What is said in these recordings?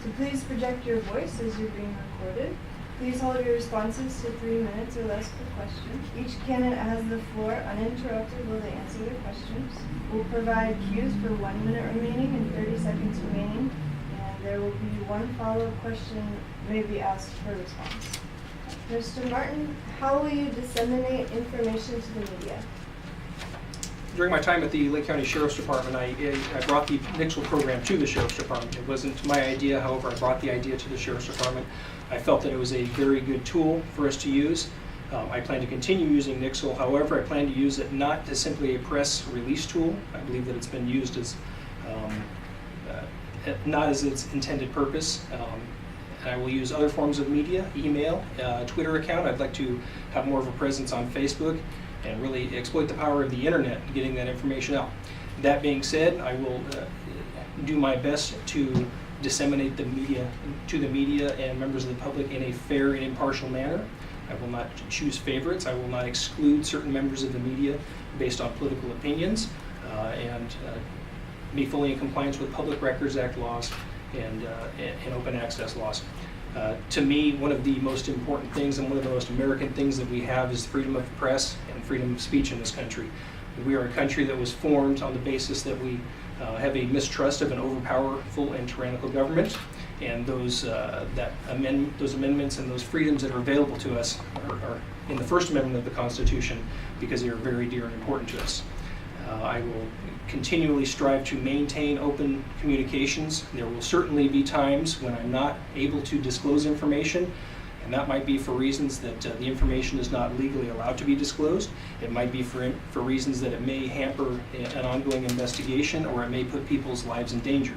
So please project your voice as you're being recorded. Please hold your responses to 3 minutes or less per question. Each candidate has the floor uninterrupted while they answer their questions. We'll provide cues for 1 minute remaining and 30 seconds remaining, and there will be one follow-up question may be asked for response. Mr. Martin, how will you disseminate information to the media? During my time at the Lake County Sheriff's Department, I brought the Nixle program to the Sheriff's Department. It wasn't my idea, however, I brought the idea to the Sheriff's Department. I felt that it was a very good tool for us to use. I plan to continue using Nixle. However, I plan to use it not as simply a press release tool. I believe that it's been used as not as its intended purpose. I will use other forms of media, email, Twitter account. I'd like to have more of a presence on Facebook and really exploit the power of the internet in getting that information out. That being said, I will do my best to disseminate the media to the media and members of the public in a fair and impartial manner. I will not choose favorites. I will not exclude certain members of the media based on political opinions, and be fully in compliance with Public Records Act laws and open access laws. To me, one of the most important things and one of the most American things that we have is freedom of press and freedom of speech in this country. We are a country that was formed on the basis that we have a mistrust of an overpowerful and tyrannical government, and those amendments and those freedoms that are available to us are in the First Amendment of the Constitution because they are very dear and important to us. I will continually strive to maintain open communications. There will certainly be times when I'm not able to disclose information, and that might be for reasons that the information is not legally allowed to be disclosed. It might be for reasons that it may hamper an ongoing investigation, or it may put people's lives in danger.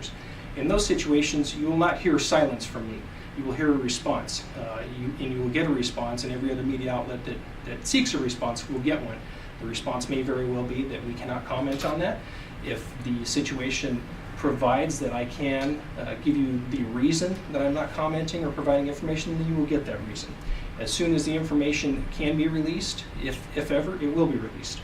In those situations, you will not hear silence from me. You will hear a response, and you will get a response, and every other media outlet that seeks a response will get one. The response may very well be that we cannot comment on that. If the situation provides that I can give you the reason that I'm not commenting or providing information, then you will get that reason. As soon as the information can be released, if ever, it will be released.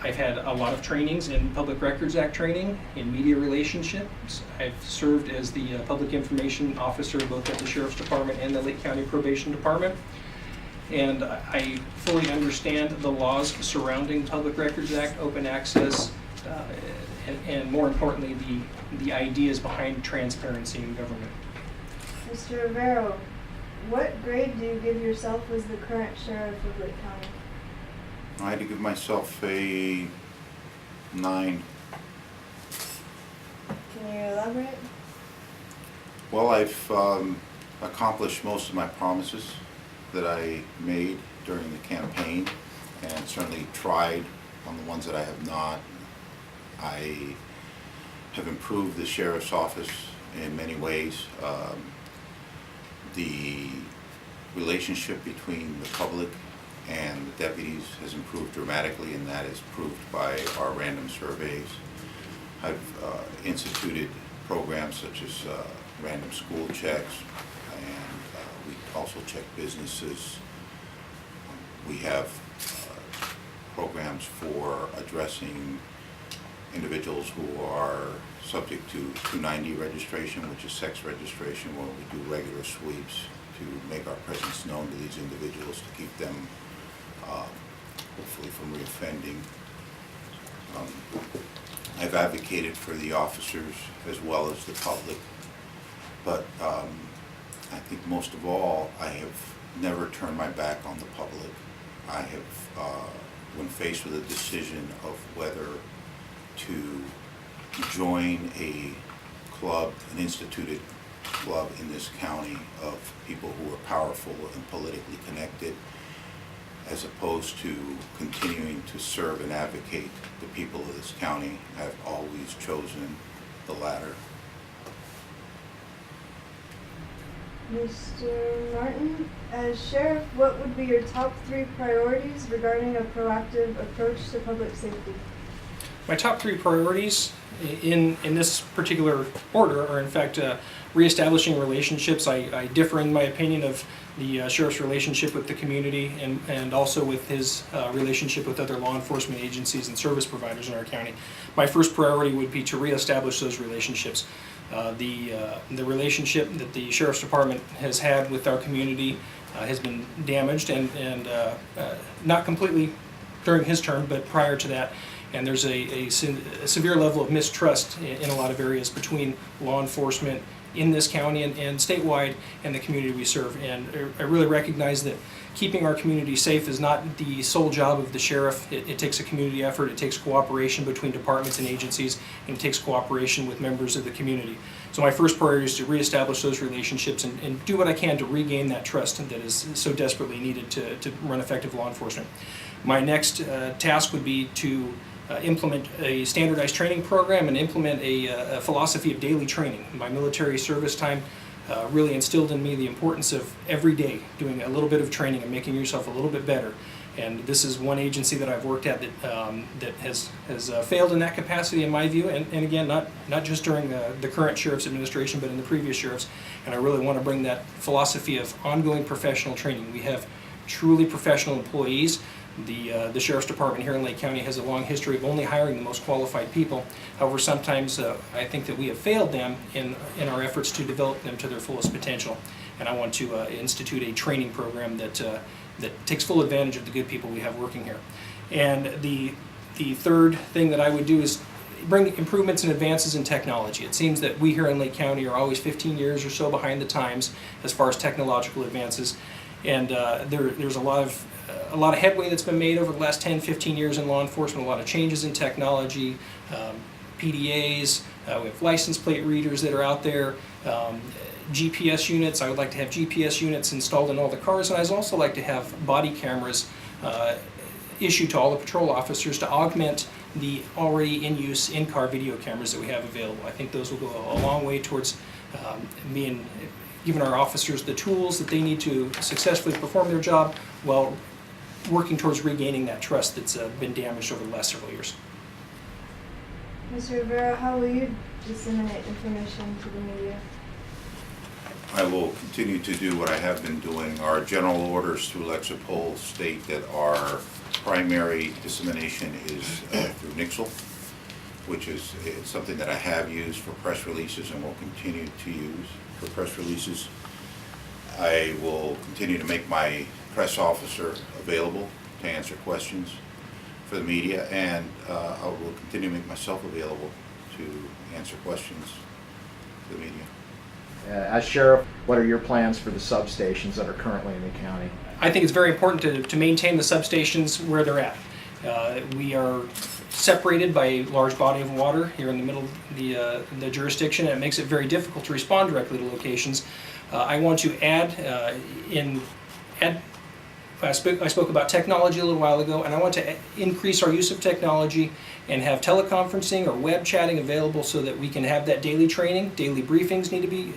I've had a lot of trainings in Public Records Act training, in media relationships. I've served as the Public Information Officer both at the Sheriff's Department and the Lake County Probation Department. And I fully understand the laws surrounding Public Records Act, open access, and more importantly, the ideas behind transparency in government. Mr. Rivero, what grade do you give yourself as the current sheriff of Lake County? I had to give myself a 9. Can you elaborate? Well, I've accomplished most of my promises that I made during the campaign, and certainly tried on the ones that I have not. I have improved the sheriff's office in many ways. The relationship between the public and the deputies has improved dramatically, and that is proved by our random surveys. I've instituted programs such as random school checks, and we also check businesses. We have programs for addressing individuals who are subject to 290 registration, which is sex registration, where we do regular sweeps to make our presence known to these individuals to keep them hopefully from reoffending. I've advocated for the officers as well as the public, but I think most of all, I have never turned my back on the public. I have, when faced with a decision of whether to join a club, an instituted club in this county of people who are powerful and politically connected, as opposed to continuing to serve and advocate the people of this county, I've always chosen the latter. Mr. Martin, as sheriff, what would be your top 3 priorities regarding a proactive approach to public safety? My top 3 priorities in this particular order are, in fact, reestablishing relationships. I differ in my opinion of the sheriff's relationship with the community and also with his relationship with other law enforcement agencies and service providers in our county. My first priority would be to reestablish those relationships. The relationship that the Sheriff's Department has had with our community has been damaged and not completely during his term, but prior to that. And there's a severe level of mistrust in a lot of areas between law enforcement in this county and statewide and the community we serve. And I really recognize that keeping our community safe is not the sole job of the sheriff. It takes a community effort, it takes cooperation between departments and agencies, and it takes cooperation with members of the community. So my first priority is to reestablish those relationships and do what I can to regain that trust that is so desperately needed to run effective law enforcement. My next task would be to implement a standardized training program and implement a philosophy of daily training. My military service time really instilled in me the importance of every day doing a little bit of training and making yourself a little bit better. And this is one agency that I've worked at that has failed in that capacity, in my view, and again, not just during the current sheriff's administration, but in the previous sheriffs. And I really want to bring that philosophy of ongoing professional training. We have truly professional employees. The Sheriff's Department here in Lake County has a long history of only hiring the most qualified people. However, sometimes I think that we have failed them in our efforts to develop them to their fullest potential. And I want to institute a training program that takes full advantage of the good people we have working here. And the third thing that I would do is bring improvements and advances in technology. It seems that we here in Lake County are always 15 years or so behind the times as far as technological advances. And there's a lot of headway that's been made over the last 10, 15 years in law enforcement, a lot of changes in technology, PDAs, we have license plate readers that are out there, GPS units. I would like to have GPS units installed in all the cars, and I'd also like to have body cameras issued to all the patrol officers to augment the already in use in-car video cameras that we have available. I think those will go a long way towards giving our officers the tools that they need to successfully perform their job while working towards regaining that trust that's been damaged over the last several years. Mr. Rivero, how will you disseminate information to the media? I will continue to do what I have been doing. Our general orders through Lexipol state that our primary dissemination is through Nixle, which is something that I have used for press releases and will continue to use for press releases. I will continue to make my press officer available to answer questions for the media, and I will continue to make myself available to answer questions for the media. As sheriff, what are your plans for the substations that are currently in the county? I think it's very important to maintain the substations where they're at. We are separated by a large body of water here in the middle of the jurisdiction, and it makes it very difficult to respond directly to locations. I want to I spoke about technology a little while ago, and I want to increase our use of technology and have teleconferencing or web chatting available so that we can have that daily training. Daily briefings need to be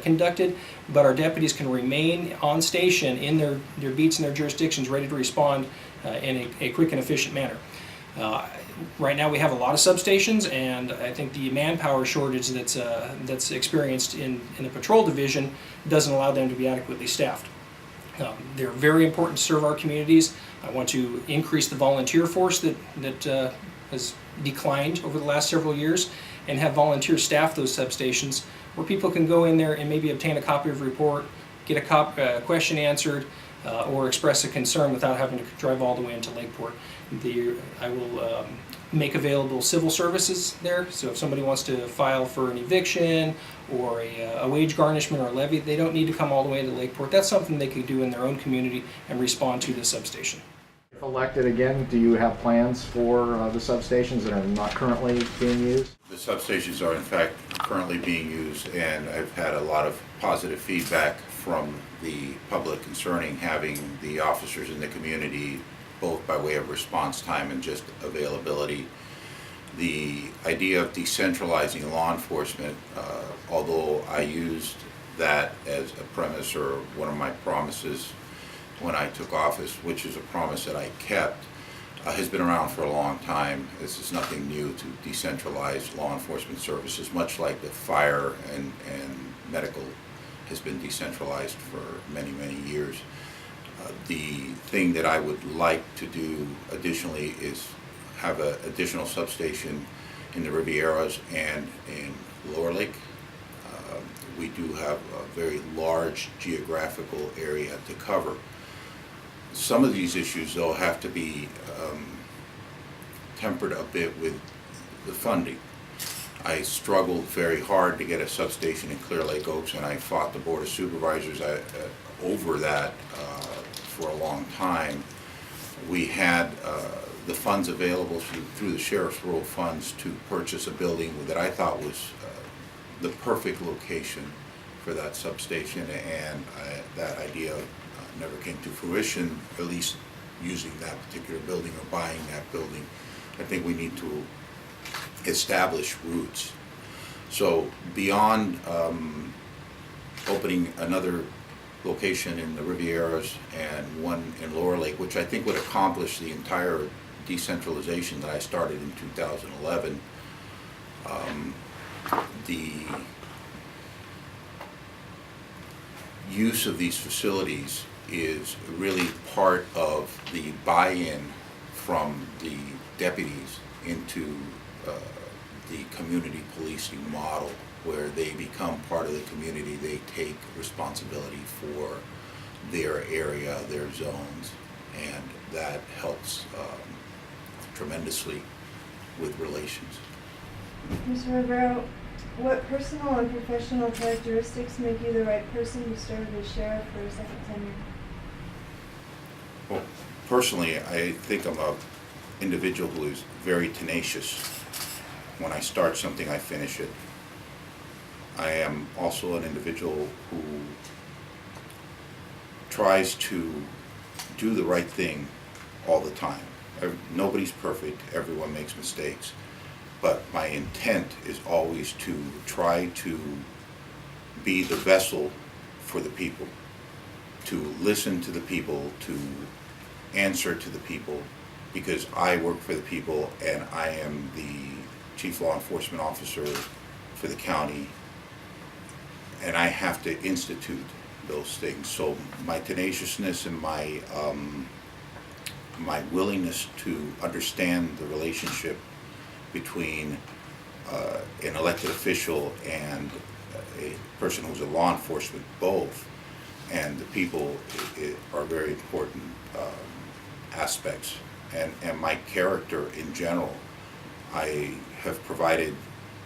conducted, but our deputies can remain on station in their beats and their jurisdictions ready to respond in a quick and efficient manner. Right now we have a lot of substations, and I think the manpower shortage that's experienced in the patrol division doesn't allow them to be adequately staffed. They're very important to serve our communities. I want to increase the volunteer force that has declined over the last several years and have volunteers staff those substations where people can go in there and maybe obtain a copy of a report, get a question answered, or express a concern without having to drive all the way into Lakeport. I will make available civil services there, so if somebody wants to file for an eviction or a wage garnishment or a levy, they don't need to come all the way to Lakeport. That's something they could do in their own community and respond to the substation. If elected again, do you have plans for the substations that are not currently being used? The substations are in fact currently being used, and I've had a lot of positive feedback from the public concerning having the officers in the community, both by way of response time and just availability. The idea of decentralizing law enforcement, although I used that as a premise or one of my promises when I took office, which is a promise that I kept, has been around for a long time. This is nothing new to decentralized law enforcement services, much like the fire and medical has been decentralized for many, many years. The thing that I would like to do additionally is have an additional substation in the Rivieros and in Lower Lake. We do have a very large geographical area to cover. Some of these issues, though, have to be tempered a bit with the funding. I struggled very hard to get a substation in Clear Lake Oaks, and I fought the Board of Supervisors over that for a long time. We had the funds available through the Sheriff's Rural Funds to purchase a building that I thought was the perfect location for that substation, and that idea never came to fruition, at least using that particular building or buying that building. I think we need to establish roots. So beyond opening another location in the Rivieros and one in Lower Lake, which I think would accomplish the entire decentralization that I started in 2011, the use of these facilities is really part of the buy-in from the deputies into the community policing model, where they become part of the community. They take responsibility for their area, their zones, and that helps tremendously with relations. Mr. Rivero, what personal and professional characteristics make you the right person to serve as sheriff for a second tenure? Well, personally, I think I'm an individual who is very tenacious. When I start something, I finish it. I am also an individual who tries to do the right thing all the time. Nobody's perfect, everyone makes mistakes, but my intent is always to try to be the vessel for the people, to listen to the people, to answer to the people, because I work for the people and I am the Chief Law Enforcement Officer for the county, and I have to institute those things. So my tenaciousness and my willingness to understand the relationship between an elected official and a person who's a law enforcement, both, and the people are very important aspects. And my character in general, I have provided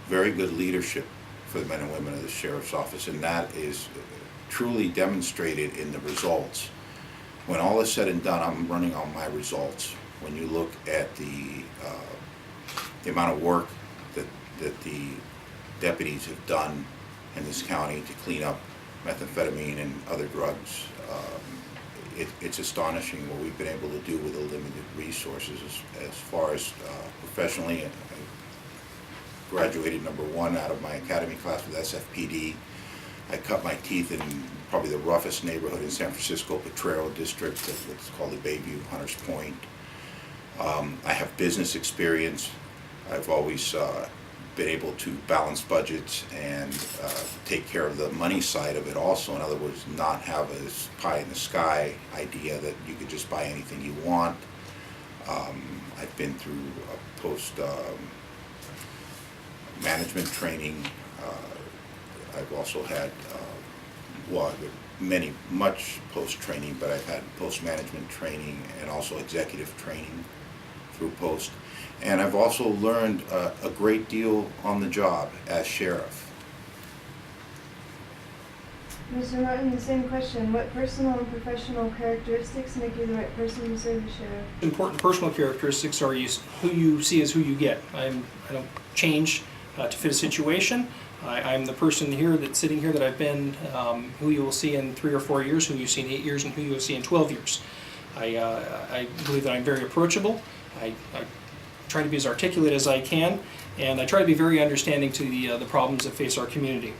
very good leadership for the men and women of the Sheriff's Office, and that is truly demonstrated in the results. When all is said and done, I'm running on my results. When you look at the amount of work that the deputies have done in this county to clean up methamphetamine and other drugs, it's astonishing what we've been able to do with the limited resources. As far as professionally, I graduated #1 out of my academy class with SFPD. I cut my teeth in probably the roughest neighborhood in San Francisco, Potrero District, what's called the Bayview, Hunters Point. I have business experience. I've always been able to balance budgets and take care of the money side of it also. In other words, not have a pie in the sky idea that you could just buy anything you want. I've been through a post management training. I've also had much post training, but I've had post management training and also executive training through post. And I've also learned a great deal on the job as sheriff. Mr. Martin, the same question. What personal and professional characteristics make you the right person to serve as sheriff? Important personal characteristics are who you see as who you get. I don't change to fit a situation. I'm the person here that's sitting here that I've been, who you will see in 3 or 4 years, who you see in 8 years, and who you will see in 12 years. I believe that I'm very approachable. I try to be as articulate as I can, and I try to be very understanding to the problems that face our community.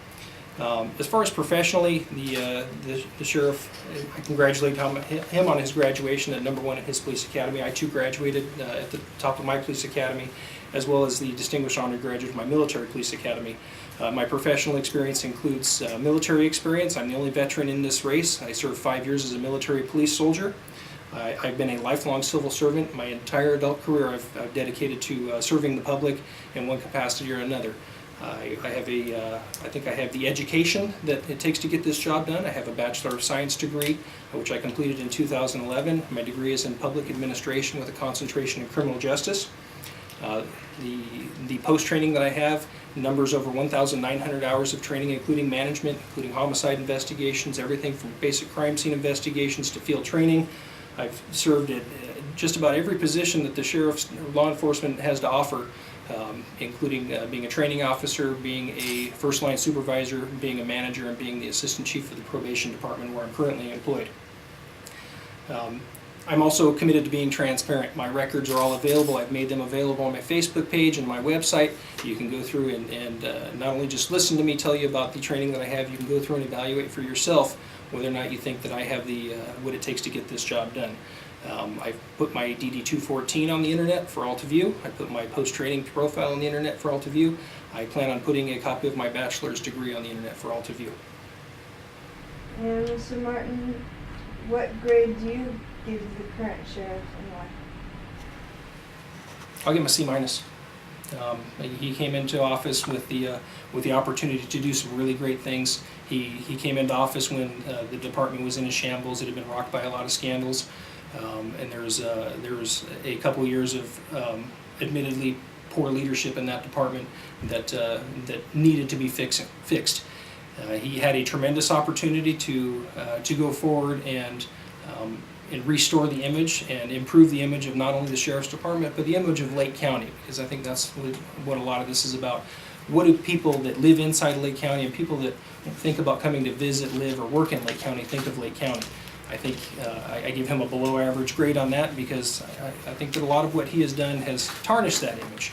As far as professionally, the sheriff, I congratulate him on his graduation at #1 at his police academy. I too graduated at the top of my police academy, as well as the distinguished honor graduate of my military police academy. My professional experience includes military experience. I'm the only veteran in this race. I served 5 years as a military police soldier. I've been a lifelong civil servant. My entire adult career I've dedicated to serving the public in one capacity or another. I think I have the education that it takes to get this job done. I have a Bachelor of Science degree, which I completed in 2011. My degree is in public administration with a concentration in criminal justice. The post-training that I have numbers over 1,900 hours of training, including management, including homicide investigations, everything from basic crime scene investigations to field training. I've served at just about every position that the sheriff's law enforcement has to offer, including being a training officer, being a first-line supervisor, being a manager, and being the assistant chief of the probation department where I'm currently employed. I'm also committed to being transparent. My records are all available. I've made them available on my Facebook page and my website. You can go through and not only just listen to me tell you about the training that I have, you can go through and evaluate for yourself whether or not you think that I have the what it takes to get this job done. I've put my DD-214 on the internet for all to view. I put my post-training profile on the internet for all to view. I plan on putting a copy of my bachelor's degree on the internet for all to view. And Mr. Martin, what grade do you give the current sheriff and why? I'll give him a C-. He came into office with the opportunity to do some really great things. He came into office when the department was in a shambles. It had been rocked by a lot of scandals, and there was a couple years of admittedly poor leadership in that department that needed to be fixed. He had a tremendous opportunity to go forward and restore the image and improve the image of not only the sheriff's department but the image of Lake County, because I think that's what a lot of this is about. What do people that live inside Lake County and people that think about coming to visit, live, or work in Lake County think of Lake County? I think I give him a below average grade on that because I think that a lot of what he has done has tarnished that image.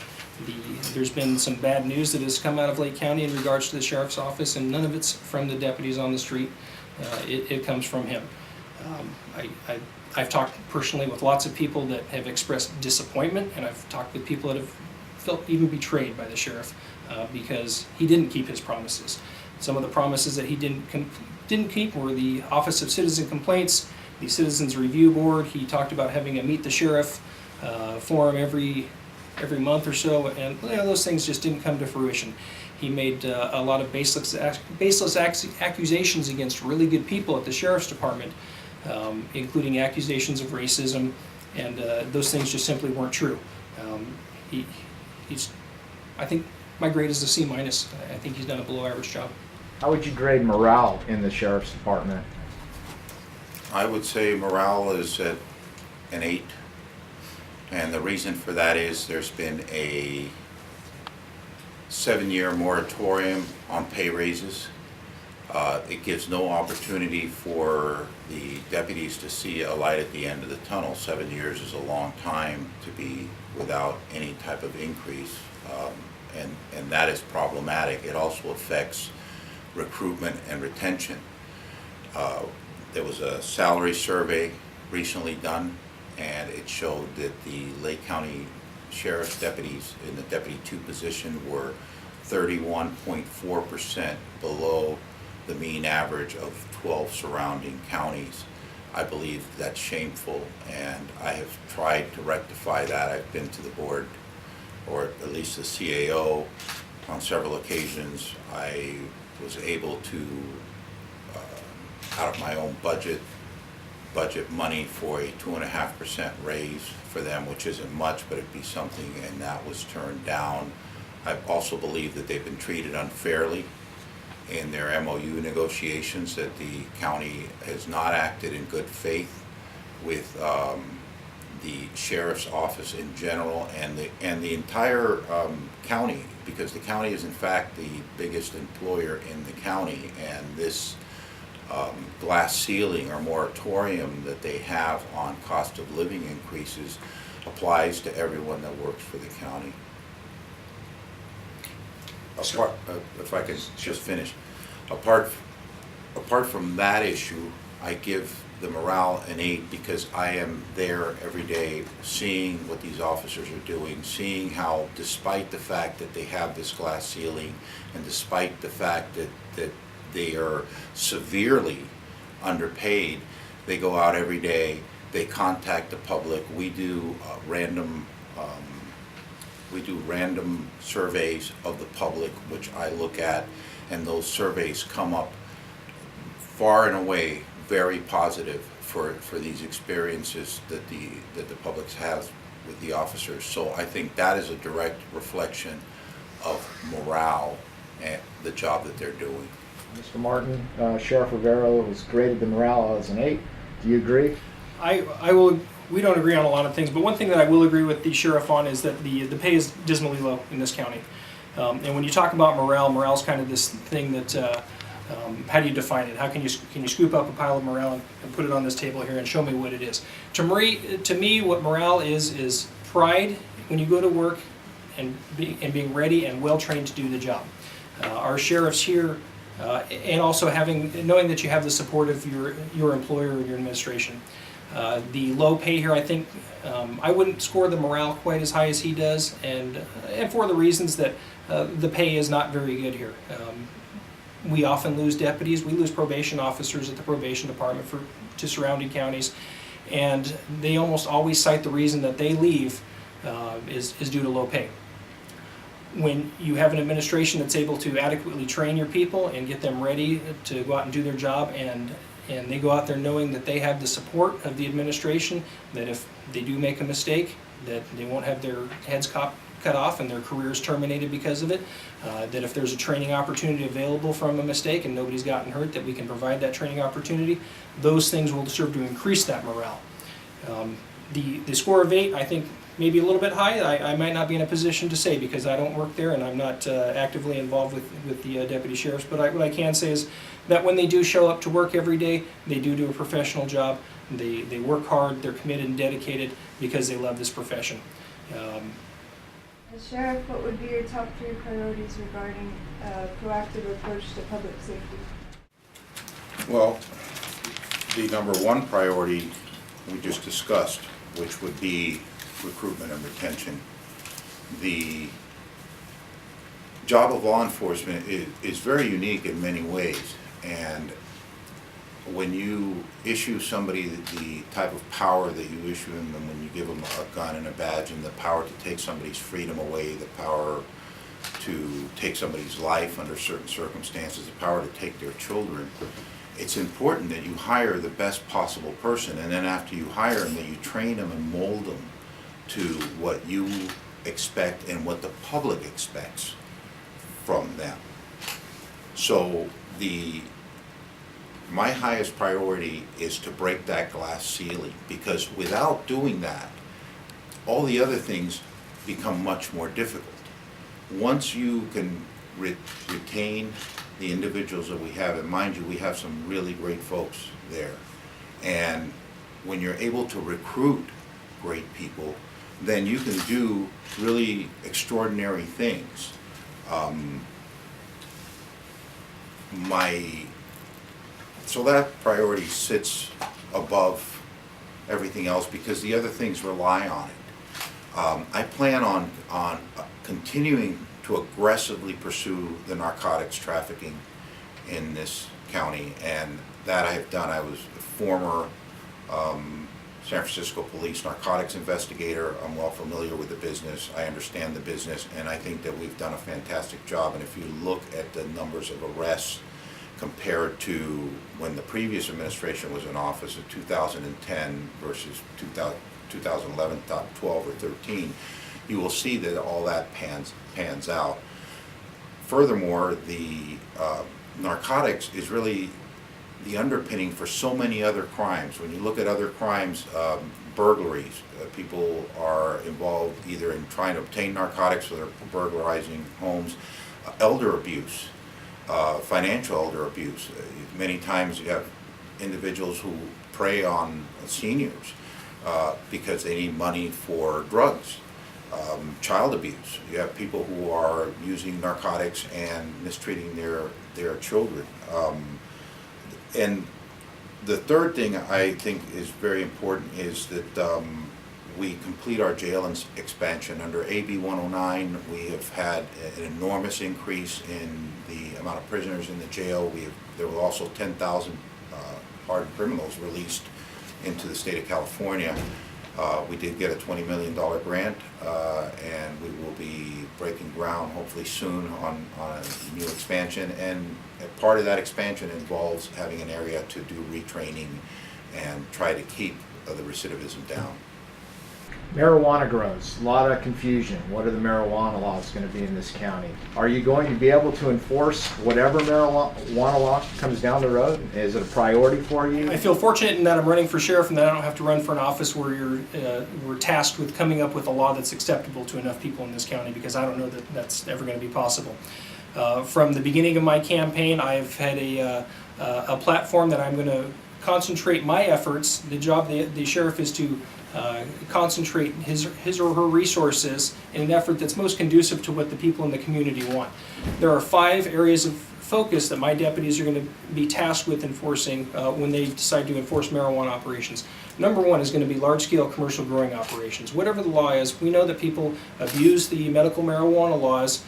There's been some bad news that has come out of Lake County in regards to the sheriff's office, and none of it's from the deputies on the street. It comes from him. I've talked personally with lots of people that have expressed disappointment, and I've talked with people that have felt even betrayed by the sheriff because he didn't keep his promises. Some of the promises that he didn't keep were the Office of Citizen Complaints, the Citizens Review Board. He talked about having a Meet the Sheriff forum every month or so, and those things just didn't come to fruition. He made a lot of baseless accusations against really good people at the sheriff's department, including accusations of racism, and those things just simply weren't true. I think my grade is a C-. I think he's done a below average job. How would you grade morale in the sheriff's department? I would say morale is at an 8, and the reason for that is there's been a 7-year moratorium on pay raises. It gives no opportunity for the deputies to see a light at the end of the tunnel. 7 years is a long time to be without any type of increase, and that is problematic. It also affects recruitment and retention. There was a salary survey recently done, and it showed that the Lake County Sheriff's deputies in the Deputy 2 position were 31.4% below the mean average of 12 surrounding counties. I believe that's shameful, and I have tried to rectify that. I've been to the board, or at least the CAO, on several occasions. I was able to, out of my own budget money for a 2.5% raise for them, which isn't much, but it'd be something, and that was turned down. I also believe that they've been treated unfairly in their MOU negotiations, that the county has not acted in good faith with the sheriff's office in general and the entire county, because the county is in fact the biggest employer in the county, and this glass ceiling or moratorium that they have on cost of living increases applies to everyone that works for the county. If I could just finish. Apart from that issue, I give the morale an 8 because I am there every day seeing what these officers are doing, seeing how despite the fact that they have this glass ceiling and despite the fact that they are severely underpaid, they go out every day, they contact the public. We do random surveys of the public, which I look at, and those surveys come up far and away very positive for these experiences that the public has with the officers. So I think that is a direct reflection of morale and the job that they're doing. Mr. Martin, Sheriff Rivero has graded the morale as an 8. Do you agree? I will. We don't agree on a lot of things, but one thing that I will agree with the sheriff on is that the pay is dismally low in this county. And when you talk about morale is kind of this thing that how do you define it? How can you scoop up a pile of morale and put it on this table here and show me what it is? To me, what morale is pride when you go to work and being ready and well trained to do the job. Our sheriffs here, and also knowing that you have the support of your employer or your administration. The low pay here, I think, I wouldn't score the morale quite as high as he does, and for the reasons that the pay is not very good here. We often lose deputies. We lose probation officers at the probation department to surrounding counties, and they almost always cite the reason that they leave is due to low pay. When you have an administration that's able to adequately train your people and get them ready to go out and do their job, and they go out there knowing that they have the support of the administration, that if they do make a mistake, that they won't have their heads cut off and their careers terminated because of it, that if there's a training opportunity available from a mistake and nobody's gotten hurt, that we can provide that training opportunity. Those things will serve to increase that morale. The score of 8, I think, maybe a little bit high. I might not be in a position to say because I don't work there and I'm not actively involved with the deputy sheriffs, but what I can say is that when they do show up to work every day, they do a professional job. They work hard, they're committed and dedicated because they love this profession. Sheriff, what would be your top 3 priorities regarding a proactive approach to public safety? Well, the number 1 priority we just discussed, which would be recruitment and retention. The job of law enforcement is very unique in many ways, and when you issue somebody the type of power that you issue them when you give them a gun and a badge, and the power to take somebody's freedom away, the power to take somebody's life under certain circumstances, the power to take their children, it's important that you hire the best possible person, and then after you hire them, that you train them and mold them to what you expect and what the public expects from them. So my highest priority is to break that glass ceiling, because without doing that, all the other things become much more difficult. Once you can retain the individuals that we have, and mind you, we have some really great folks there, and when you're able to recruit great people, then you can do really extraordinary things. So that priority sits above everything else because the other things rely on it. I plan on continuing to aggressively pursue the narcotics trafficking in this county, and that I have done. I was a former San Francisco police narcotics investigator. I'm well familiar with the business. I understand the business, and I think that we've done a fantastic job. And if you look at the numbers of arrests compared to when the previous administration was in office in 2010 versus 2011, 12 or 13, you will see that all that pans out. Furthermore, the narcotics is really the underpinning for so many other crimes. When you look at other crimes, burglaries, people are involved either in trying to obtain narcotics, so they're burglarizing homes, elder abuse, financial elder abuse. Many times you have individuals who prey on seniors because they need money for drugs. child abuse. You have people who are using narcotics and mistreating their children. And the third thing I think is very important is that we complete our jail expansion. Under AB 109, we have had an enormous increase in the amount of prisoners in the jail. There were also 10,000 hardened criminals released into the state of California. We did get a $20 million grant, and we will be breaking ground hopefully soon on a new expansion. And part of that expansion involves having an area to do retraining and try to keep the recidivism down. Marijuana grows, a lot of confusion. What are the marijuana laws going to be in this county? Are you going to be able to enforce whatever marijuana law comes down the road? Is it a priority for you? I feel fortunate in that I'm running for sheriff and that I don't have to run for an office where we're tasked with coming up with a law that's acceptable to enough people in this county, because I don't know that that's ever going to be possible. From the beginning of my campaign, I've had a platform that I'm going to concentrate my efforts. The job of the sheriff is to concentrate his or her resources in an effort that's most conducive to what the people in the community want. There are 5 areas of focus that my deputies are going to be tasked with enforcing when they decide to enforce marijuana operations. Number 1 is going to be large-scale commercial growing operations. Whatever the law is, we know that people abuse the medical marijuana laws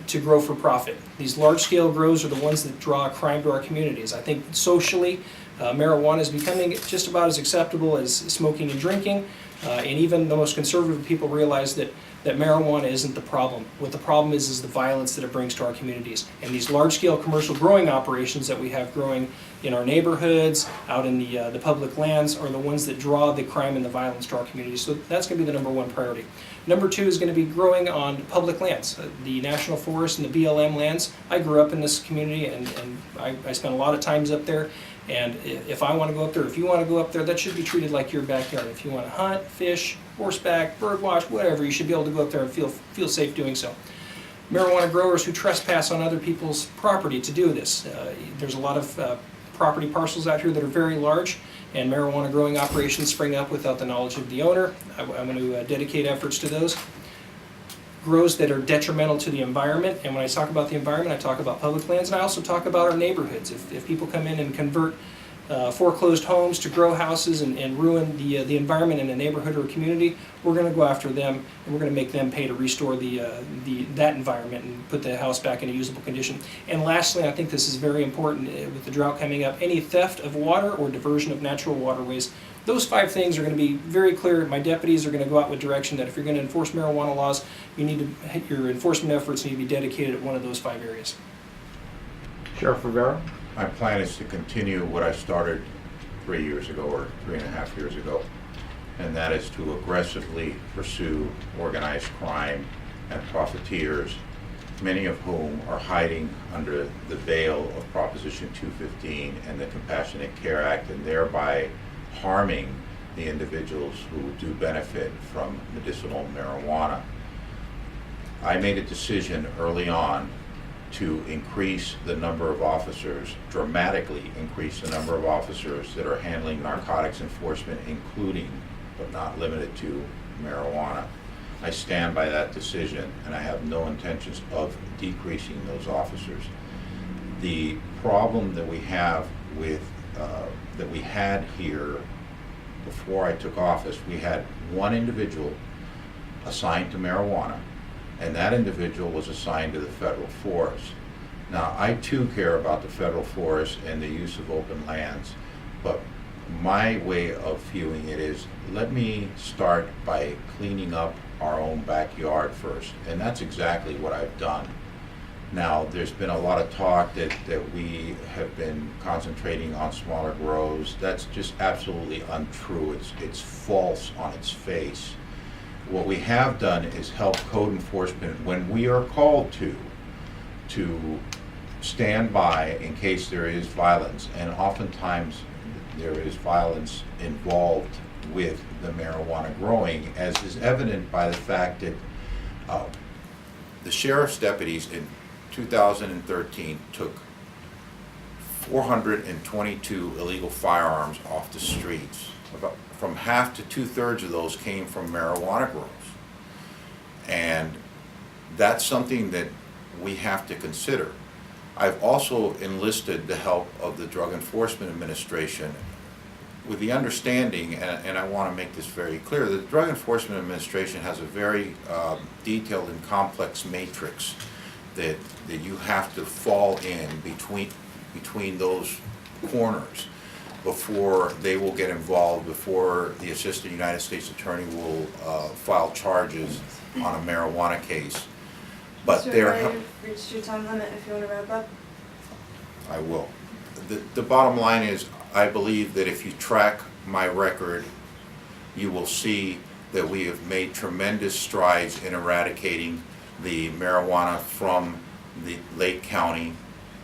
to grow for profit. These large-scale grows are the ones that draw crime to our communities. I think socially, marijuana is becoming just about as acceptable as smoking and drinking, and even the most conservative people realize that marijuana isn't the problem. What the problem is the violence that it brings to our communities. And these large-scale commercial growing operations that we have growing in our neighborhoods, out in the public lands, are the ones that draw the crime and the violence to our communities. So that's going to be the number 1 priority. Number 2 is going to be growing on public lands, the National Forest and the BLM lands. I grew up in this community, and I spent a lot of times up there. And if I want to go up there, if you want to go up there, that should be treated like your backyard. If you want to hunt, fish, horseback, birdwatch, whatever, you should be able to go up there and feel safe doing so. Marijuana growers who trespass on other people's property to do this. There's a lot of property parcels out here that are very large, and marijuana growing operations spring up without the knowledge of the owner. I'm going to dedicate efforts to those. Grows that are detrimental to the environment, and when I talk about the environment, I talk about public lands, and I also talk about our neighborhoods. If people come in and convert foreclosed homes to grow houses and ruin the environment in a neighborhood or a community, we're going to go after them, and we're going to make them pay to restore that environment and put the house back in a usable condition. And lastly, I think this is very important with the drought coming up, any theft of water or diversion of natural waterways. Those 5 things are going to be very clear. My deputies are going to go out with direction that if you're going to enforce marijuana laws, your enforcement efforts need to be dedicated at one of those 5 areas. Sheriff Rivero? My plan is to continue what I started 3 years ago, or 3.5 years ago, and that is to aggressively pursue organized crime and profiteers, many of whom are hiding under the veil of Proposition 215 and the Compassionate Care Act, and thereby harming the individuals who do benefit from medicinal marijuana. I made a decision early on to increase the number of officers, dramatically increase the number of officers that are handling narcotics enforcement, including but not limited to marijuana. I stand by that decision, and I have no intentions of decreasing those officers. The problem that we have with that we had here before I took office, we had one individual assigned to marijuana, and that individual was assigned to the federal forest. Now, I too care about the federal forest and the use of open lands, but my way of viewing it is, let me start by cleaning up our own backyard first, and that's exactly what I've done. Now, there's been a lot of talk that we have been concentrating on smaller grows. That's just absolutely untrue. It's false on its face. What we have done is help code enforcement when we are called to stand by in case there is violence, and oftentimes there is violence involved with the marijuana growing, as is evident by the fact that the sheriff's deputies in 2013 took 422 illegal firearms off the streets. From half to 2/3 of those came from marijuana grows. And that's something that we have to consider. I've also enlisted the help of the Drug Enforcement Administration with the understanding, and I want to make this very clear, that the Drug Enforcement Administration has a very detailed and complex matrix that you have to fall in between those corners before they will get involved, before the Assistant United States Attorney will file charges on a marijuana case. But Mr. there, Rivero, you've reached your time limit. If you want to wrap up. I will. The bottom line is, I believe that if you track my record, you will see that we have made tremendous strides in eradicating the marijuana from the Lake County.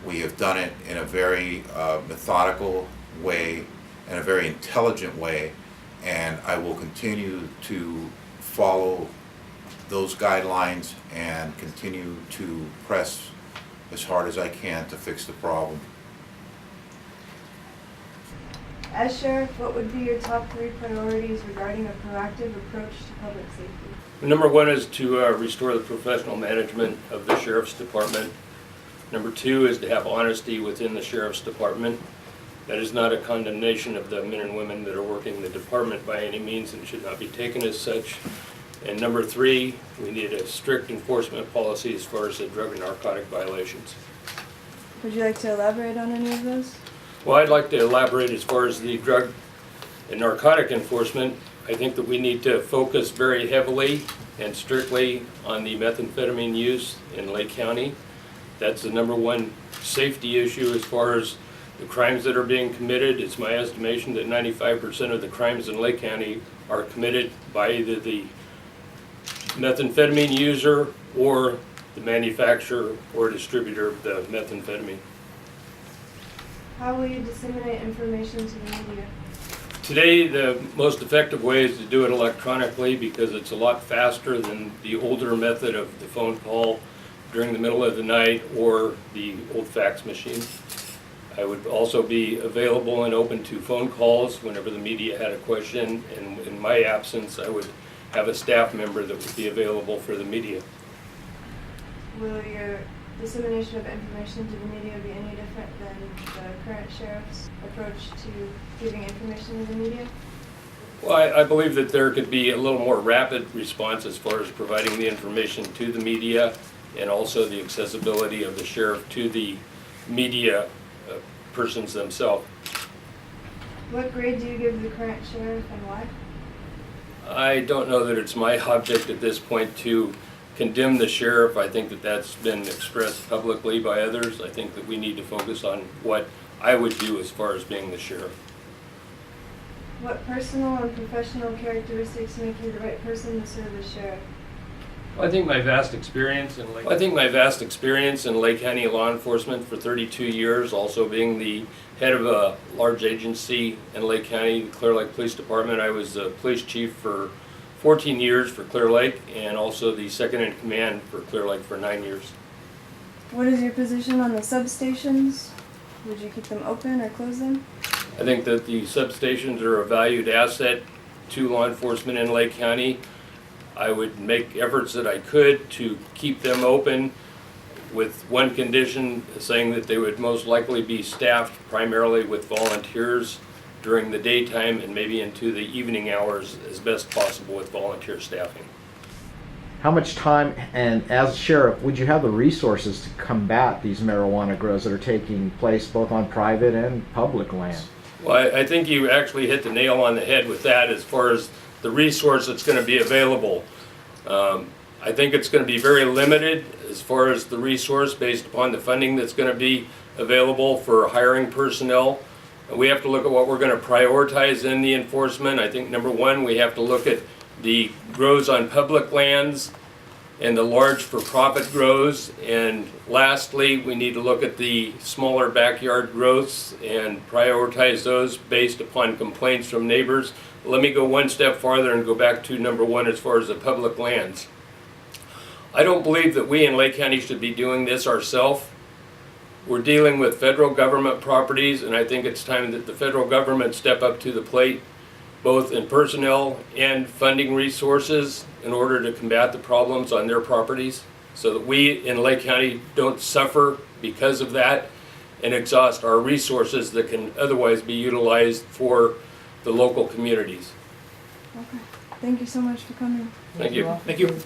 We have done it in a very methodical way and a very intelligent way, and I will continue to follow those guidelines and continue to press as hard as I can to fix the problem. As sheriff, what would be your top 3 priorities regarding a proactive approach to public safety? Number 1 is to restore the professional management of the sheriff's department. Number 2 is to have honesty within the sheriff's department. That is not a condemnation of the men and women that are working in the department by any means and should not be taken as such. And number 3, we need a strict enforcement policy as far as the drug and narcotic violations. Would you like to elaborate on any of those? Well, I'd like to elaborate as far as the drug and narcotic enforcement. I think that we need to focus very heavily and strictly on the methamphetamine use in Lake County. That's the number 1 safety issue as far as the crimes that are being committed. It's my estimation that 95% of the crimes in Lake County are committed by either the methamphetamine user or the manufacturer or distributor of the methamphetamine. How will you disseminate information to the media? Today, the most effective way is to do it electronically because it's a lot faster than the older method of the phone call during the middle of the night or the old fax machine. I would also be available and open to phone calls whenever the media had a question, and in my absence, I would have a staff member that would be available for the media. Will your dissemination of information to the media be any different than the current sheriff's approach to giving information to the media? Well, I believe that there could be a little more rapid response as far as providing the information to the media and also the accessibility of the sheriff to the media persons themselves. What grade do you give the current sheriff and why? I don't know that it's my object at this point to condemn the sheriff. I think that that's been expressed publicly by others. I think that we need to focus on what I would do as far as being the sheriff. What personal and professional characteristics make you the right person to serve as sheriff? I think my vast experience in Lake County law enforcement for 32 years, also being the head of a large agency in Lake County, the Clear Lake Police Department. I was the police chief for 14 years for Clear Lake and also the second in command for Clear Lake for 9 years. What is your position on the substations? Would you keep them open or close them? I think that the substations are a valued asset to law enforcement in Lake County. I would make efforts that I could to keep them open with one condition, saying that they would most likely be staffed primarily with volunteers during the daytime and maybe into the evening hours as best possible with volunteer staffing. How much time, and as sheriff, would you have the resources to combat these marijuana grows that are taking place both on private and public land? Well, I think you actually hit the nail on the head with that as far as the resource that's going to be available. I think it's going to be very limited as far as the resource based upon the funding that's going to be available for hiring personnel. We have to look at what we're going to prioritize in the enforcement. I think number 1, we have to look at the grows on public lands and the large for-profit grows. And lastly, we need to look at the smaller backyard growths and prioritize those based upon complaints from neighbors. Let me go one step farther and go back to number 1 as far as the public lands. I don't believe that we in Lake County should be doing this ourselves. We're dealing with federal government properties, and I think it's time that the federal government step up to the plate both in personnel and funding resources in order to combat the problems on their properties, so that we in Lake County don't suffer because of that and exhaust our resources that can otherwise be utilized for the local communities. Okay. Thank you so much for coming. Thank you. Thank you.